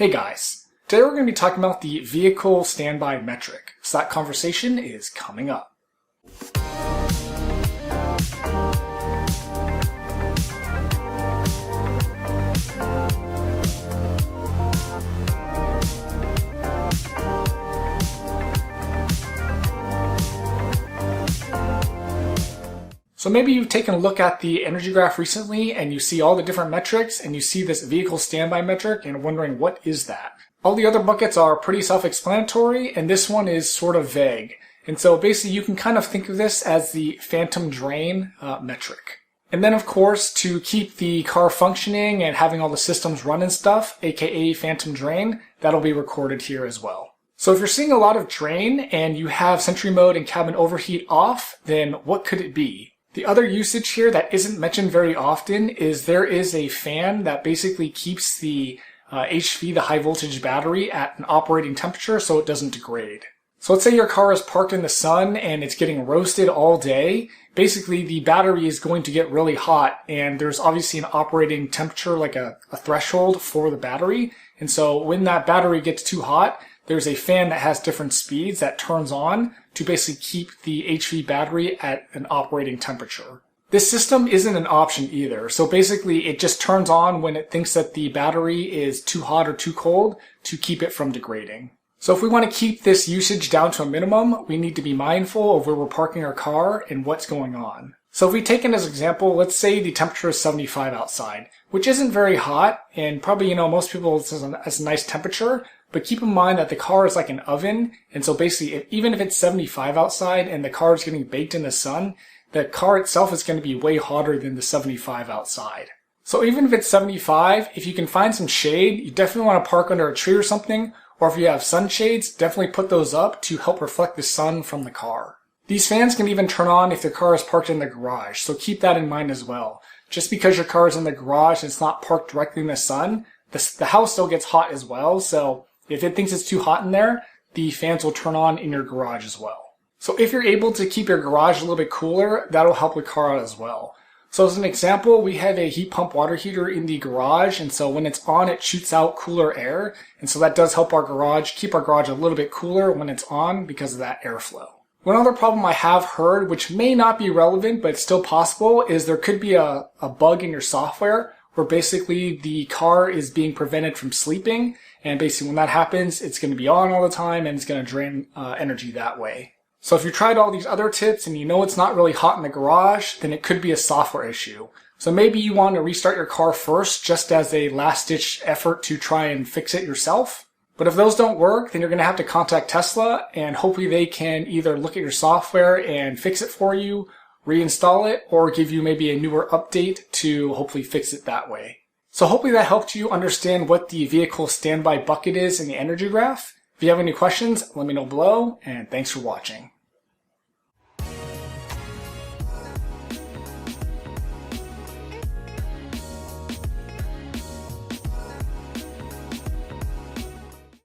Hey guys, today we're going to be talking about the vehicle standby metric, so that conversation is coming up. So maybe you've taken a look at the energy graph recently and you see all the different metrics and you see this vehicle standby metric and are wondering what is that? All the other buckets are pretty self-explanatory and this one is sort of vague. And so basically you can kind of think of this as the phantom drain metric. And then of course to keep the car functioning and having all the systems run and stuff, aka phantom drain, that'll be recorded here as well. So if you're seeing a lot of drain and you have Sentry mode and cabin overheat off, then what could it be? The other usage here that isn't mentioned very often is there is a fan that basically keeps the HV, the high voltage battery, at an operating temperature so it doesn't degrade. So let's say your car is parked in the sun and it's getting roasted all day. Basically the battery is going to get really hot and there's obviously an operating temperature, like a threshold for the battery. And so when that battery gets too hot, there's a fan that has different speeds that turns on to basically keep the HV battery at an operating temperature. This system isn't an option either. So basically it just turns on when it thinks that the battery is too hot or too cold to keep it from degrading. So if we want to keep this usage down to a minimum, we need to be mindful of where we're parking our car and what's going on. So if we take it as an example, let's say the temperature is 75 outside, which isn't very hot, and probably, most people it's a nice temperature, but keep in mind that the car is like an oven, and so basically even if it's 75 outside and the car is getting baked in the sun, the car itself is going to be way hotter than the 75 outside. So even if it's 75, if you can find some shade, you definitely want to park under a tree or something, or if you have sunshades, definitely put those up to help reflect the sun from the car. These fans can even turn on if the car is parked in the garage, so keep that in mind as well. Just because your car is in the garage and it's not parked directly in the sun, the house still gets hot as well, so if it thinks it's too hot in there, the fans will turn on in your garage as well. So if you're able to keep your garage a little bit cooler, that'll help your car out as well. So as an example, we have a heat pump water heater in the garage, and so when it's on, it shoots out cooler air, and so that does help our garage, keep our garage a little bit cooler when it's on because of that airflow. One other problem I have heard, which may not be relevant, but it's still possible, is there could be a bug in your software where basically the car is being prevented from sleeping, and basically when that happens, it's going to be on all the time and it's going to drain energy that way. So if you tried all these other tips and you know it's not really hot in the garage, then it could be a software issue. So maybe you want to restart your car first just as a last-ditch effort to try and fix it yourself. But if those don't work, then you're going to have to contact Tesla, and hopefully they can either look at your software and fix it for you, reinstall it, or give you maybe a newer update to hopefully fix it that way. So hopefully that helped you understand what the vehicle standby bucket is in the energy graph. If you have any questions, let me know below, and thanks for watching.